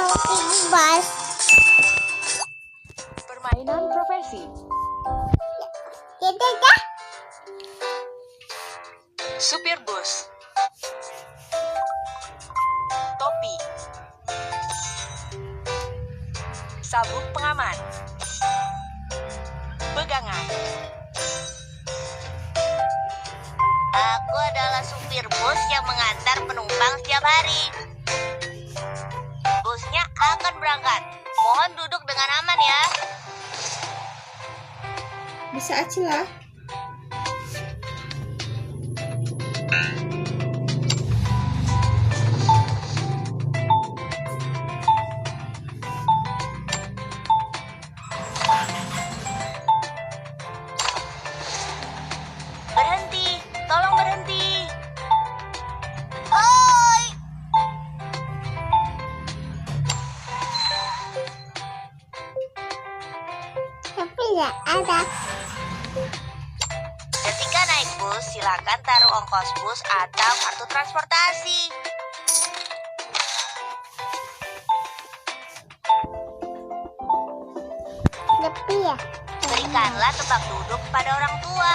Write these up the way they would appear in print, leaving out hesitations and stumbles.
Bus. Permainan profesi. Kita dah. Supir bus. Topi. Sabuk pengaman. Pegangan. Aku adalah supir bus yang mengantar penumpang setiap hari. Busnya akan berangkat. Mohon duduk dengan aman ya. Bisa Acila? Berhenti, tolong berhenti. Oi! Tapi tidak ada. Ketika naik bus, silakan taruh ongkos bus atau kartu transportasi. Tapi ya. Berikanlah tempat duduk pada orang tua.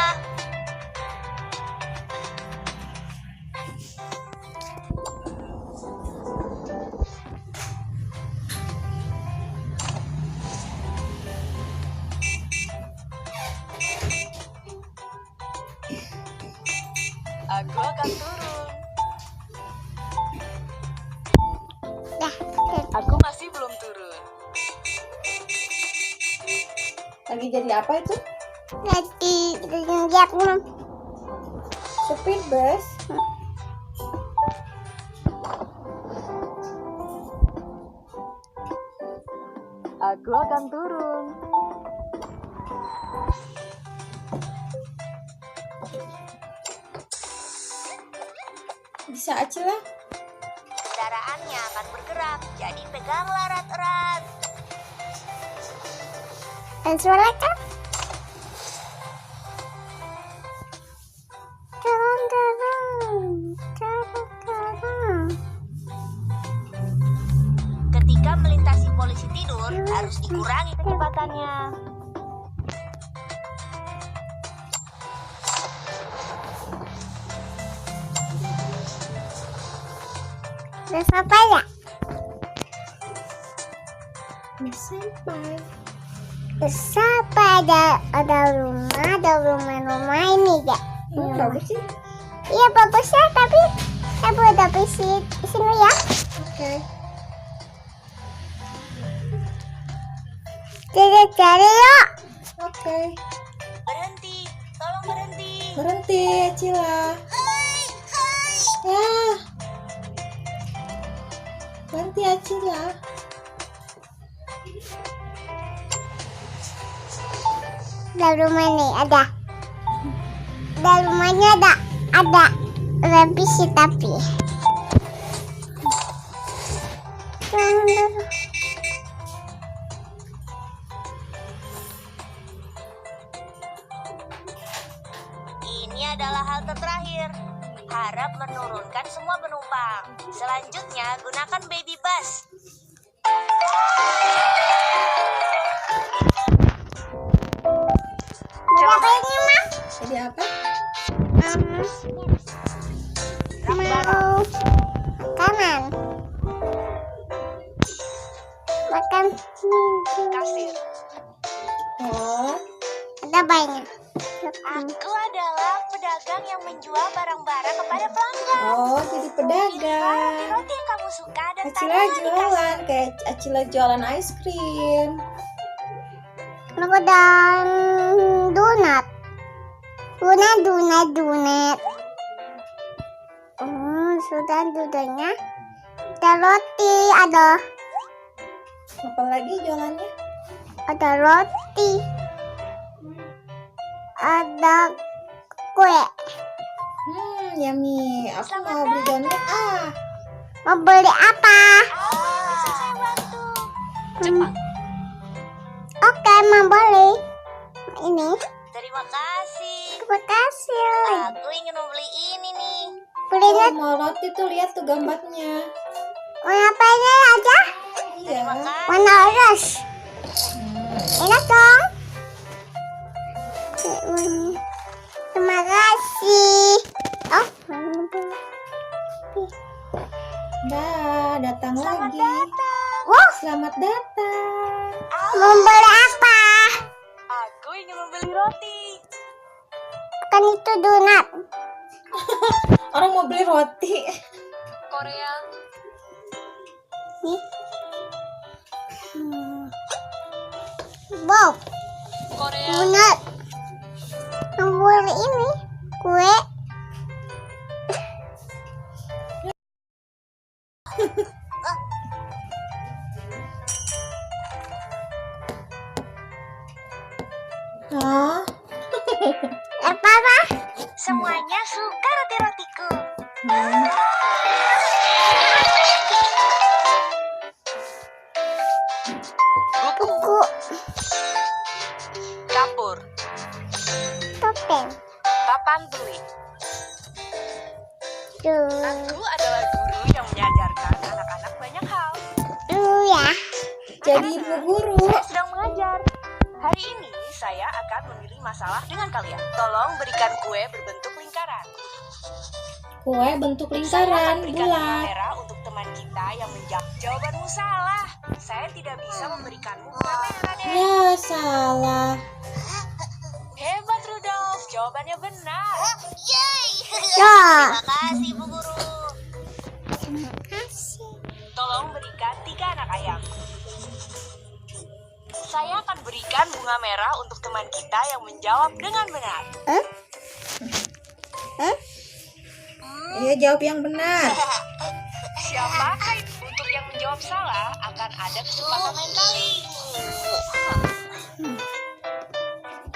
Aku akan turun. Dah. Aku masih belum turun. Lagi jadi apa itu? Lagi lihat Supir bus? Aku akan turun. Bisa Acila? Kendaraannya akan bergerak, jadi peganglah erat-erat. dan suara kan? Dorong. Ketika melintasi polisi tidur, harus dikurangi kecepatannya. Terus apa ya? Sampai. Terus apa ada rumah ini ya? Bagus sih. Iya bagus ya, tapi sini ya. Oke. Kita cari yuk. Oke. Berhenti, tolong berhenti. Berhenti Acila. Ya. Berhenti Acila. Dalam rumah nih ada. Dalam rumahnya ada revisi tapi. Ini adalah halte terakhir. Harap menurunkan semua penumpang. Selanjutnya, gunakan baby bus. Berapa ini mah? Jadi apa? Mau kanan. Makan Kasir. Oh. ada banyak. Aku adalah pedagang yang menjual barang-barang kepada pelanggan. Oh, jadi pedagang. Roti yang kamu suka dan Acila taruhlah di jualan kasir. kayak Acila jualan es krim. Aku dan donat. Donat. Oh, sudah dudanya. Ada roti, ada Apalagi jualannya? roti. Ada kue. Yummy. Aku mau beli donat. Mau beli apa? Bisa saya bantu? Oke, mau beli. Ini. Terima kasih. Terima kasih. Aku ingin membeli ini nih. Belinya Oh, mau roti tuh, lihat tuh gambarnya. mau ngapain aja? Iya, selamat datang. Membeli apa? Aku ingin membeli roti. Kan itu donat. Orang mau beli roti. Korea. Nih. Bob, Korea. donat. Membeli ini kue. Hah? Apa? Semuanya suka roti-rotiku. Buku. Buku, Kapur. topeng, Papan tuli. dulu Aku adalah guru yang mengajarkan anak-anak banyak hal. ya. Jadi ibu guru. Saya sedang mengajar. Hari ini saya akan memilih masalah dengan kalian. Tolong berikan kue berbentuk lingkaran. Kue bentuk Saya lingkaran akan berikan bunga bulat. merah untuk teman kita yang menjawab. Jawabanmu salah. Saya tidak bisa memberikanmu bunga merah deh. Ya, salah. Hebat Rudolf, jawabannya benar. Yeay! Ya. Terima kasih, Bu Guru. Kasih. Tolong berikan 3 anak ayam. Saya akan berikan bunga merah untuk teman kita yang menjawab dengan benar. Iya, jawab yang benar. Siapa? Untuk yang menjawab salah akan ada kesempatan lain kali.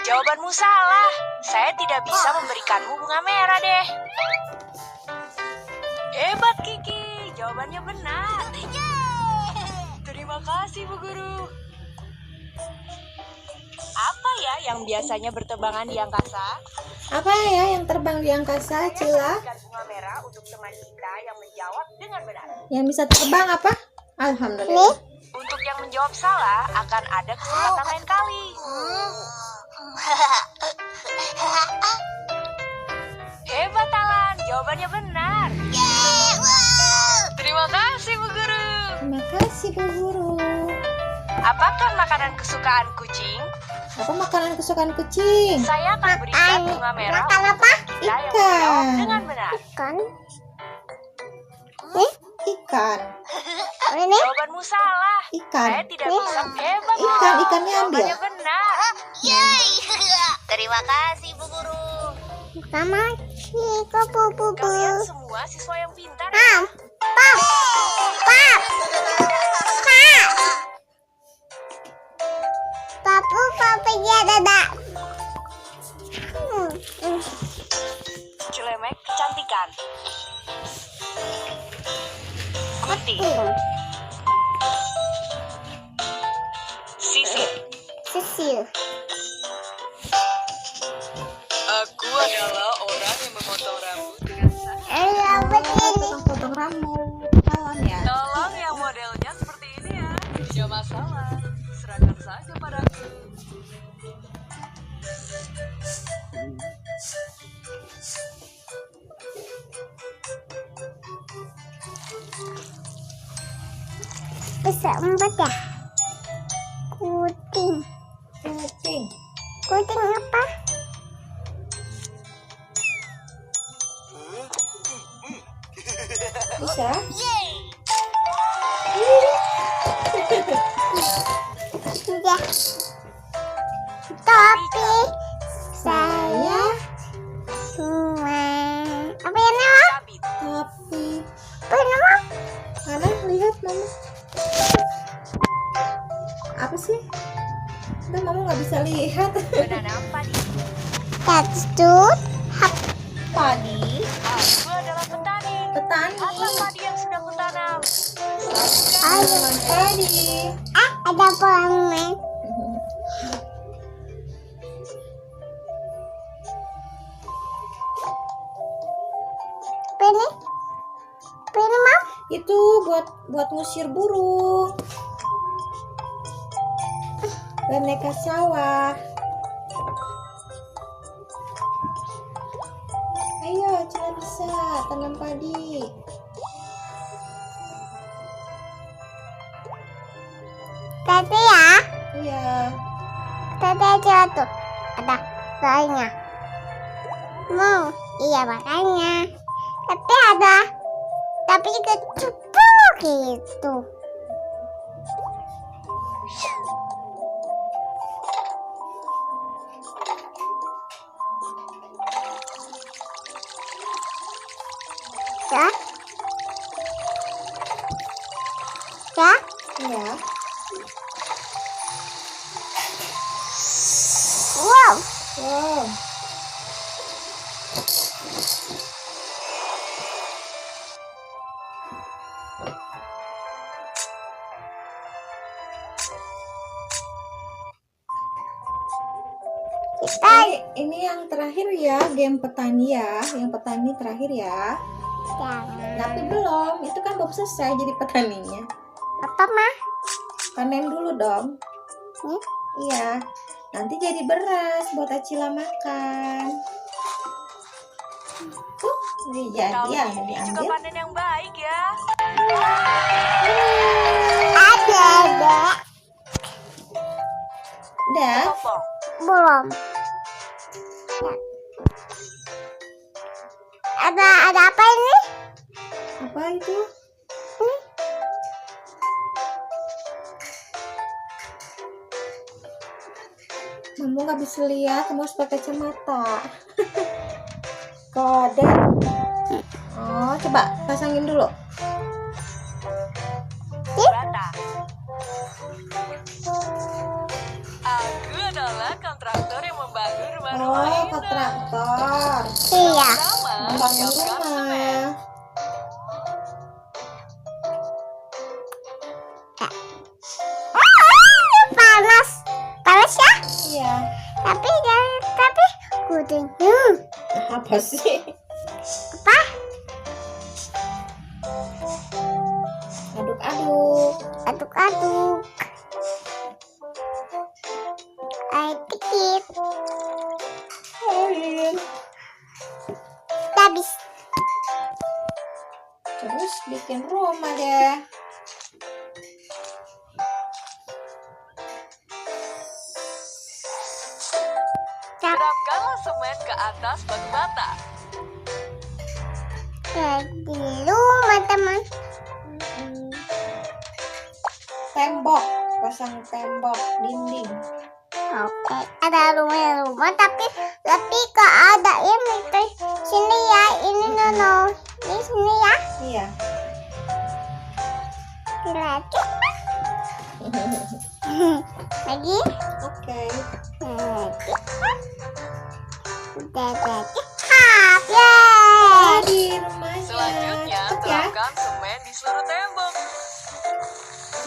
Jawabanmu salah. Saya tidak bisa memberikanmu bunga merah deh. Hebat Kiki, jawabannya benar. Terima kasih Bu Guru. Apa ya yang biasanya berterbangan di angkasa? Apa ya yang terbang di angkasa, Cila? Berikan bunga merah untuk teman kita yang menjawab dengan benar. Yang bisa terbang apa? Alhamdulillah. Untuk yang menjawab salah akan ada kesempatan lain kali. Hebat Alan, jawabannya benar. Terima kasih Bu Guru. Terima kasih, Bu Guru. Apakah makanan kesukaan kucing? Apa makanan kesukaan kucing? Saya akan berikan bunga merah Makan untuk apa? kita yang Ikan. menjawab dengan benar. Kan? Ikan. Ini Jawabanmu salah. Ikan. Saya tidak bisa. Hebat. Ikan, ikannya ambil. Jawabannya benar. Yeay! Terima kasih, Bu Guru. sama Kiko pupu. Kalian semua siswa yang pintar. Pap. Papu papanya dada. Celemek kecantikan. Gunting. Sisir. Sisil. Aku adalah orang yang memotong rambut dengan sangat. Apa ini? Tukang potong rambut. Salon ya. Tolong yang modelnya seperti ini ya. Tidak masalah. Serahkan saja padaku. Bisa 4 ya? Kucing. Kucing. Kucing apa? Bisa? Sudah. Topi. Saya cuma apa ya nama? Sabit. Tapi Apa nama? mana lihat mama. Apa sih? Udah mama nggak bisa lihat. Menanam padi. Tekstur. Padi. Aku adalah petani. Petani. Apa padi yang sudah kutanam? Tanam padi. Ada permen. Ini. Ini mau? Itu buat ngusir burung. Boneka sawah. Ayo, Cila bisa tanam padi. Tapi ya, Iya. tadi aja tuh ada soalnya. Mau, iya makanya. Tapi ada, tapi kecupu gitu. Ya, ya, Iya. wow. Wow. Kita Ini yang terakhir ya, game petani ya. Yang petani terakhir ya. jangan. Tapi belum, itu kan belum selesai jadi petaninya. Apa mah? Panen dulu dong. Nih, Iya. Nanti jadi beras buat Acila makan. Tuh, ini jadi Kali ya, ini juga diambil. panen yang baik ya. ada. Udah. Popong. Belum. Ada apa ini? Apa itu? Kamu nggak bisa lihat, kamu harus pakai kacamata. Kode. Oh, coba pasangin dulu. Bata. Aku adalah kontraktor yang membangun rumah-rumah Oh, indah. kontraktor. Iya. Sama Membangun siapkan semen. rumah. Panas. Panas ya? Iya. Tapi kuning. Apa sih? Apa? Aduk-aduk. Aduk-aduk. Air dikit. Air. Habis. Terus bikin rumah deh. Siapkanlah semen ke atas batu bata. Dulu teman-teman. Tembok, pasang tembok dinding. Oke, ada rumah tapi kok ada ini tuh. Sini ya, ini nono. Ini sini ya. Iya. Lagi. Lagi. Oke. Lagi. Udah cakep. Yeay. Jadi rumahnya. Selanjutnya, Cepet ya. terapkan semen di seluruh tembok.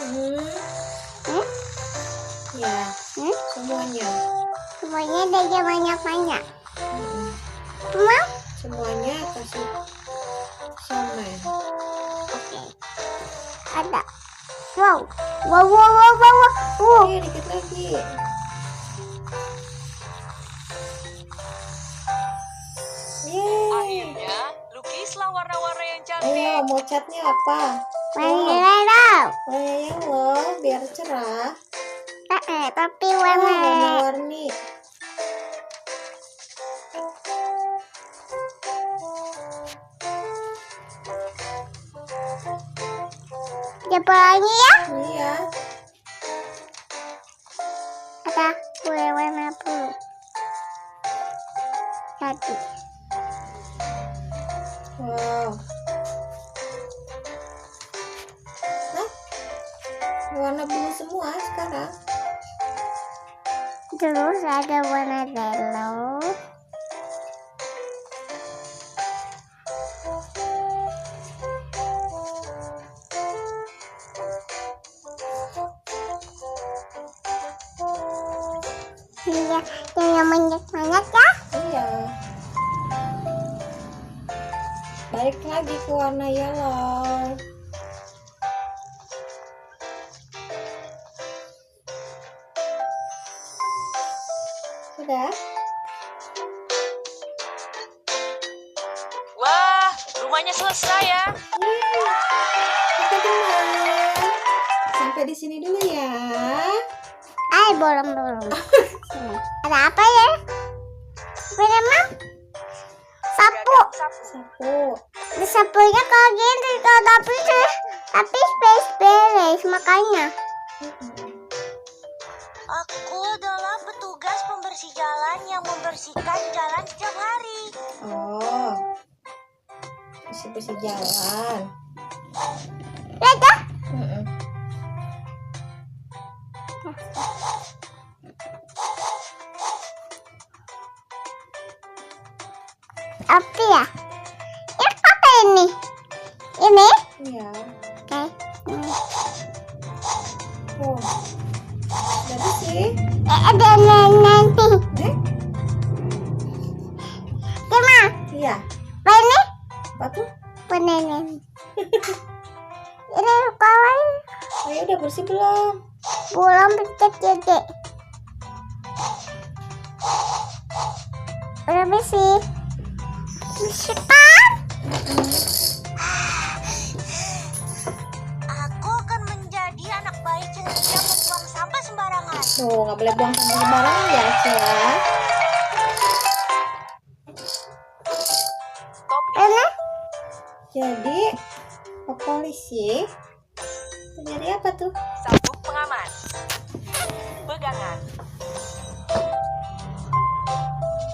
Hmm. Hmm? Ya, Hmm? semuanya. Semuanya ada banyak-banyak. Hmm. Mau? Semuanya kasih semen. Oke. Ada. Wow. Wow, wow, wow, wow, wow. Oke, dikit lagi. Yeay. Akhirnya, lukislah warna-warna yang cantik. Ayo, mau catnya apa? Warna merah. Warna yellow biar cerah. Tapi Oh, warna warna-warni. Coba lagi ya. Iya. Ada warna biru. Satu. Wow. Hah? Warna biru semua sekarang. Terus ada warna yellow. Iya, yang banyak-banyak ya. Iya. Balik lagi ke warna yellow. Sudah? Wah, rumahnya selesai ya. Yeay. Kita teman. sampai di sini dulu ya. Bolong. Sini. Ada apa ya? Ada Mam? Sapu. Sapu. Sapunya kalau gini, tapi space beres makanya. Aku adalah petugas pembersih jalan yang membersihkan jalan setiap hari. Oh. Bersih-bersih jalan. Lihat. Mm-mm. Apa ya? Ini apa ini? Ini? Iya. Oke. Oh. Jadi sih. Ada nanti. Gimana? Iya. Apa ini? Apa tuh? Penenen. Ini kawan. Ayo udah bersih belum? Belum pencet jadi. Udah bersih. Bersih kan? Aku akan menjadi anak baik yang tidak membuang sampah sembarangan. Tuh, nggak boleh buang sampah sembarangan ya, Cia. Stop. Ini? Jadi, Pak Polisi terjadi apa tuh? Sabuk pengaman. Pegangan.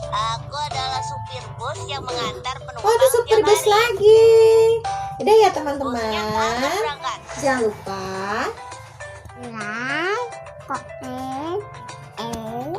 Aku adalah supir bus yang mengantar penumpang Oh, ada supir setiap bus hari. lagi. Udah ya Busnya akan teman-teman. berangkat. Jangan lupa Like, comment, and